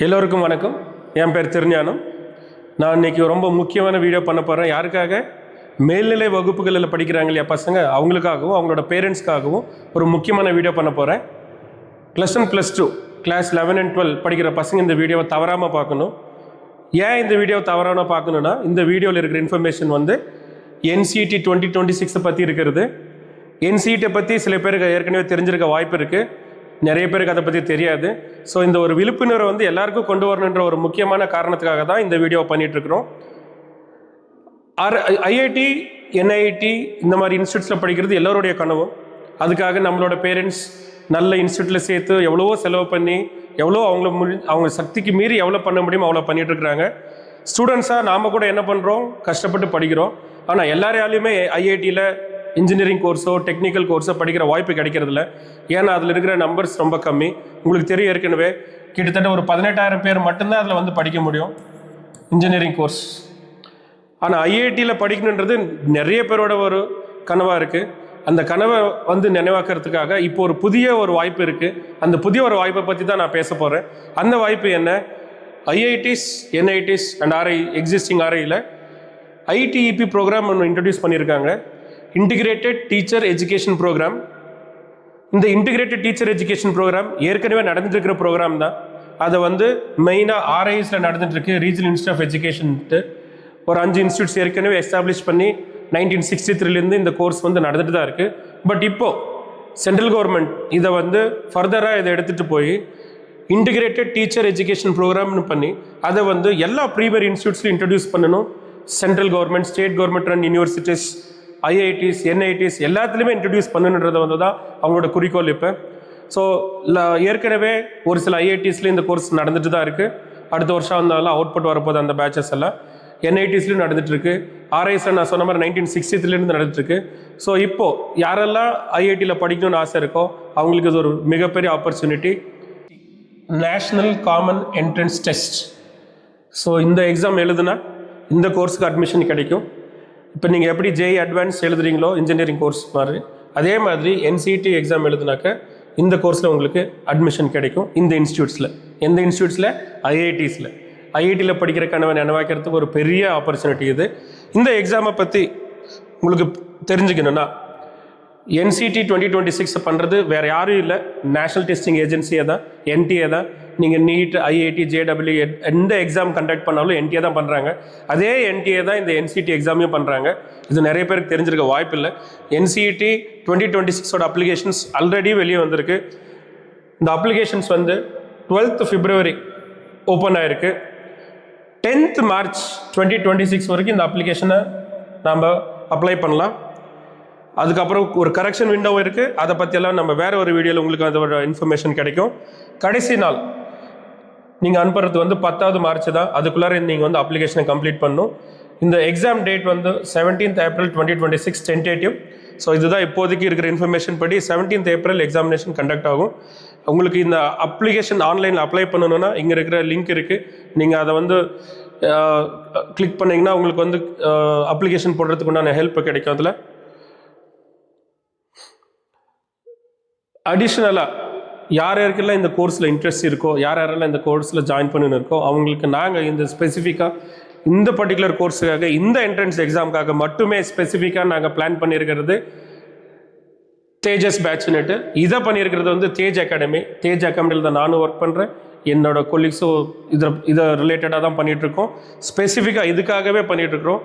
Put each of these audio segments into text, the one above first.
எல்லோருக்கும் வணக்கம். என் பேர் திருஞானம். நான் இன்றைக்கி ரொம்ப முக்கியமான வீடியோ பண்ண போகிறேன். யாருக்காக? மேல்நிலை வகுப்புகளில் படிக்கிறாங்க இல்லையா பசங்க, அவங்களுக்காகவும் அவங்களோட பேரண்ட்ஸ்க்காகவும் ஒரு முக்கியமான வீடியோ பண்ண போகிறேன். +1 +2 கிளாஸ் 11 and 12 படிக்கிற பசங்க இந்த வீடியோவை தவறாமல் பார்க்கணும். ஏன் இந்த வீடியோவை தவறாமல் பார்க்கணுன்னா, இந்த வீடியோவில் இருக்கிற இன்ஃபர்மேஷன் NCET 2026 பற்றி இருக்கிறது. NCET பற்றி சில பேருக்கு ஏற்கனவே தெரிஞ்சிருக்க வாய்ப்பு இருக்குது, நிறைய பேருக்கு அதை பற்றி தெரியாது. ஸோ இந்த ஒரு விழிப்புணர்வை எல்லாருக்கும் கொண்டு வரணுன்ற ஒரு முக்கியமான காரணத்துக்காக தான் இந்த வீடியோவை பண்ணிகிட்ருக்குறோம். IIT NIT இந்த மாதிரி இன்ஸ்டியூட்ஸில் படிக்கிறது எல்லோருடைய கனவும். அதுக்காக நம்மளோட பேரண்ட்ஸ் நல்ல இன்ஸ்டியூட்டில் சேர்த்து எவ்வளவோ செலவு பண்ணி எவ்வளோ அவங்க சக்திக்கு மீறி எவ்வளோ பண்ண முடியுமோ அவ்வளோ பண்ணிகிட்ருக்குறாங்க. ஸ்டூடெண்ட்ஸாக நாம் கூட என்ன பண்ணுறோம், கஷ்டப்பட்டு படிக்கிறோம். ஆனால் எல்லாராலையுமே IITயில் இன்ஜினியரிங் கோர்ஸோ டெக்னிக்கல் கோர்ஸோ படிக்கிற வாய்ப்பு கிடைக்கிறதில்ல. ஏன்னா அதில் இருக்கிற நம்பர்ஸ் ரொம்ப கம்மி. உங்களுக்கு தெரியும், ஏற்கனவே கிட்டத்தட்ட ஒரு 18,000 பேர் மட்டும்தான் அதில் படிக்க முடியும் இன்ஜினியரிங் கோர்ஸ். ஆனால் IITயில் படிக்கணுன்றது நிறைய பேரோட ஒரு கனவாக இருக்குது. அந்த கனவை நினைவாக்கிறதுக்காக இப்போ ஒரு புதிய வாய்ப்பு இருக்குது. அந்த புதிய ஒரு வாய்ப்பை பற்றி தான் நான் பேச போகிறேன். அந்த வாய்ப்பு என்ன? IITs NITs and RI existing RIயில் ITEP ப்ரோக்ராம் ஒன்று இன்ட்ரடியூஸ் பண்ணியிருக்காங்க, இன்டிகிரேட்டட் டீச்சர் எஜுகேஷன் ப்ரோக்ராம். இந்த இன்டிகிரேட்டட் டீச்சர் எஜுகேஷன் ப்ரோக்ராம் ஏற்கனவே நடந்துட்டுருக்கிற ப்ரோக்ராம் தான். அதை மெயினாக RIஸில் நடந்துட்டுருக்கு. ரீஜனல் இன்ஸ்டியூட் ஆஃப் எஜுகேஷன்ட்டு ஒரு 5 இன்ஸ்டியூட்ஸ் ஏற்கனவே எஸ்டாப்ளிஷ் பண்ணி 1963 இந்த கோர்ஸ் நடந்துட்டு தான் இருக்குது. பட் இப்போது சென்ட்ரல் கவர்மெண்ட் இதை ஃபர்தராக இதை எடுத்துகிட்டு போய் இன்டிகிரேட்டட் டீச்சர் எஜுகேஷன் ப்ரோக்ராம்னு பண்ணி அதை எல்லா ப்ரீமியர் இன்ஸ்டியூட்ஸ்லையும் இன்ட்ரடியூஸ் பண்ணணும். Central government, state government run universities, IITs NITs எல்லாத்துலேயுமே இன்ட்ரடியூஸ் பண்ணணுன்றதை தான் அவங்களோட குறிக்கோள் இப்போ. ஸோ ஏற்கனவே ஒரு சில IITஸ்லேயும் இந்த கோர்ஸ் நடந்துட்டு தான் இருக்குது. அடுத்த வருஷம் வந்தாலும் அவுட்புட் வரப்போது அந்த பேச்சஸ் எல்லாம். NITஸ்லையும் நடந்துகிட்ருக்கு. RIஸில் நான் சொன்ன மாதிரி 1963 நடந்துட்டுருக்கு. ஸோ இப்போது யாரெல்லாம் IITயில் படிக்கணும்னு ஆசை இருக்கோ அவங்களுக்கு இது ஒரு மிகப்பெரிய opportunity. National common entrance test. So இந்த எக்ஸாம் எழுதுனா இந்த கோர்ஸுக்கு அட்மிஷன் கிடைக்கும். இப்போ நீங்கள் எப்படி JEE அட்வான்ஸ் எழுதுறீங்களோ இன்ஜினியரிங் கோர்ஸ் மாதிரி, அதே மாதிரி NCET எக்ஸாம் எழுதுனாக்க இந்த கோர்ஸில் உங்களுக்கு அட்மிஷன் கிடைக்கும். இந்த இன்ஸ்டியூட்ஸில், எந்த இன்ஸ்டியூட்ஸில்? IITஸில். IITயில் படிக்கிற கனவை நினைவாக்கிறதுக்கு ஒரு பெரிய ஆப்பர்ச்சுனிட்டி இது. இந்த எக்ஸாமை பற்றி உங்களுக்கு தெரிஞ்சுக்கணுன்னா, NCET 2026 பண்ணுறது வேறு யாரும் இல்லை, நேஷ்னல் டெஸ்டிங் ஏஜென்சியை தான், NTA தான். நீங்கள் NEET IIT JEE எந்த எக்ஸாம் கண்டக்ட் பண்ணாலும் NTA தான் பண்ணுறாங்க. அதே NTA தான் இந்த NCET எக்ஸாமையும் பண்ணுறாங்க. இது நிறைய பேருக்கு தெரிஞ்சிருக்க வாய்ப்பு இல்லை. NCET 2026 அப்ளிகேஷன்ஸ் ஆல்ரெடி வெளியே வந்திருக்கு. இந்த அப்ளிகேஷன்ஸ் 12th February ஓப்பன் ஆகிருக்கு. 10th March 2026 வரைக்கும் இந்த அப்ளிகேஷனை நாம் அப்ளை பண்ணலாம். அதுக்கப்புறம் ஒரு கரெக்ஷன் விண்டோ இருக்குது. அதை பற்றியெல்லாம் நம்ம வேறு ஒரு வீடியோவில் உங்களுக்கு அதோட இன்ஃபர்மேஷன் கிடைக்கும். கடைசி நாள் நீங்கள் அனுப்புறது 10th March தான். அதுக்குள்ளார நீங்கள் அப்ளிகேஷனை கம்ப்ளீட் பண்ணணும். இந்த exam date 17th April 2026 tentative. So இதுதான் இப்போதைக்கு இருக்கிற இன்ஃபர்மேஷன் படி 17th April எக்ஸாமினேஷன் கண்டக்ட் ஆகும். உங்களுக்கு இந்த அப்ளிகேஷன் ஆன்லைனில் அப்ளை பண்ணணுன்னா இங்கே இருக்கிற லிங்க் இருக்குது. நீங்கள் அதை கிளிக் பண்ணிங்கன்னா உங்களுக்கு அப்ளிகேஷன் போடுறதுக்கு உண்டான ஹெல்ப் கிடைக்கும். அதில் அடிஷ்னலாக யார் யாருக்கெல்லாம் இந்த கோர்ஸில் இன்ட்ரெஸ்ட் இருக்கோ, யார் யாரெல்லாம் இந்த கோர்ஸில் ஜாயின் பண்ணின்னு இருக்கோ அவங்களுக்கு நாங்கள் இந்த ஸ்பெசிஃபிக்காக இந்த பர்டிகுலர் கோர்ஸுக்காக, இந்த என்ட்ரன்ஸ் எக்ஸாமுக்காக மட்டுமே ஸ்பெசிஃபிக்காக நாங்கள் பிளான் பண்ணியிருக்கிறது தேஜஸ் பேட்ச்னுட்டு. இதை பண்ணியிருக்கிறது தேஜ் அகாடமி. தேஜ் அகாடமியில் தான் நானும் ஒர்க் பண்ணுறேன், என்னோட கொலீக்ஸும் இதை ரிலேட்டடாக தான் பண்ணிகிட்ருக்கோம். ஸ்பெசிஃபிக்காக இதுக்காகவே பண்ணிகிட்ருக்குறோம்.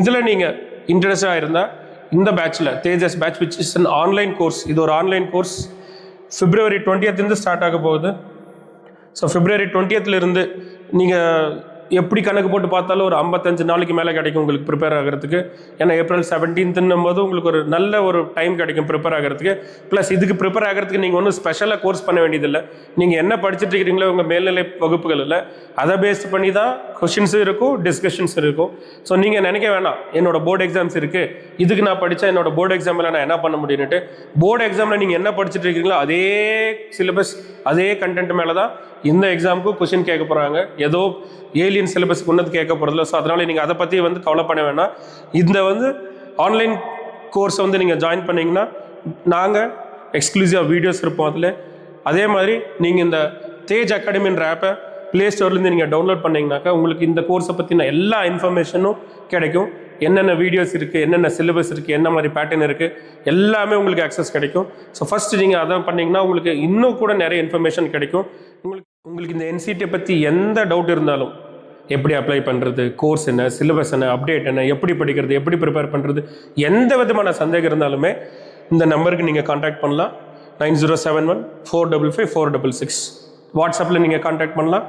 இதில் நீங்கள் இன்ட்ரெஸ்டாக இருந்தால் இந்த பேட்சில் Tejas batch which is an online course. இது ஒரு online course. February 20th start ஆக போகுது. ஸோ February 20th நீங்கள் எப்படி கணக்கு போட்டு பார்த்தாலும் ஒரு 55 நாளைக்கு மேலே கிடைக்கும் உங்களுக்கு ப்ரிப்பேர் ஆகிறதுக்கு. ஏன்னா April 17th போது உங்களுக்கு ஒரு நல்ல ஒரு டைம் கிடைக்கும் ப்ரிப்பேர் ஆகிறதுக்கு. ப்ளஸ் இதுக்கு ப்ரிப்பேர் ஆகிறதுக்கு நீங்கள் ஒன்றும் ஸ்பெஷலாக கோர்ஸ் பண்ண வேண்டியதில்லை. நீங்கள் என்ன படிச்சுட்டு இருக்கிறீங்களோ உங்கள் மேல்நிலை வகுப்புகளில் அதை பேஸ் பண்ணி தான் கொஷின்ஸும் இருக்கும், டிஸ்கஷன்ஸ் இருக்கும். ஸோ நீங்கள் நினைக்க வேணாம் என்னோட போர்டு எக்ஸாம்ஸ் இருக்குது, இதுக்கு நான் படித்தா என்னோட போர்டு எக்ஸாமில் நான் என்ன பண்ண முடியும்னுட்டு. போர்டு எக்ஸாமில் நீங்கள் என்ன படிச்சுட்டு இருக்கீங்களோ அதே சிலபஸ், அதே கண்டென்ட் மேலே தான் இந்த எக்ஸாமுக்கும் கொஷின் கேட்க போகிறாங்க. ஏதோ ஏலியன் சிலபஸ்க்கு ஒன்றது கேட்க போகிறதில்ல. ஸோ அதனால் நீங்கள் அதை பற்றி கவலை பண்ண வேணாம். இந்த ஆன்லைன் கோர்ஸை நீங்கள் ஜாயின் பண்ணிங்கன்னா நாங்கள் எக்ஸ்க்ளூசிவாக வீடியோஸ் இருப்போம் அதில். அதே மாதிரி நீங்கள் இந்த தேஜ் அகாடமின்ற ஆப்பை ப்ளே ஸ்டோர்லேருந்து நீங்கள் டவுன்லோட் பண்ணிங்கனாக்கா உங்களுக்கு இந்த கோர்ஸை பற்றின எல்லா இன்ஃபர்மேஷனும் கிடைக்கும். என்னென்ன வீடியோஸ் இருக்குது, என்னென்ன சிலபஸ் இருக்குது, என்ன மாதிரி பேட்டர்ன் இருக்குது, எல்லாமே உங்களுக்கு ஆக்சஸ் கிடைக்கும். ஸோ ஃபஸ்ட்டு நீங்கள் அதான் பண்ணிங்கன்னா உங்களுக்கு இன்னும் கூட நிறைய இன்ஃபர்மேஷன் கிடைக்கும். உங்களுக்கு இந்த என்சிடியை பற்றி எந்த டவுட் இருந்தாலும், எப்படி அப்ளை பண்ணுறது, கோர்ஸ் என்ன, சிலபஸ் என்ன, அப்டேட் என்ன, எப்படி படிக்கிறது, எப்படி ப்ரிப்பேர் பண்ணுறது, எந்த விதமான சந்தேகம் இருந்தாலுமே இந்த நம்பருக்கு நீங்கள் காண்டாக்ட் பண்ணலாம். 9071-455-466. வாட்ஸ்அப்பில் நீங்கள் காண்டாக்ட் பண்ணலாம்.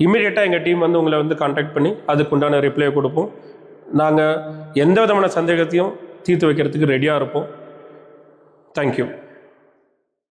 இமீடியட்டாக எங்கள் டீம் வந்து உங்களை வந்து காண்டாக்ட் பண்ணி அதுக்கு உண்டான ரிப்ளை கொடுப்போம். நாங்கள் எந்த விதமான சந்தேகத்தையும் தீர்த்து வைக்கிறதுக்கு ரெடியாக இருப்போம். தேங்க்யூ.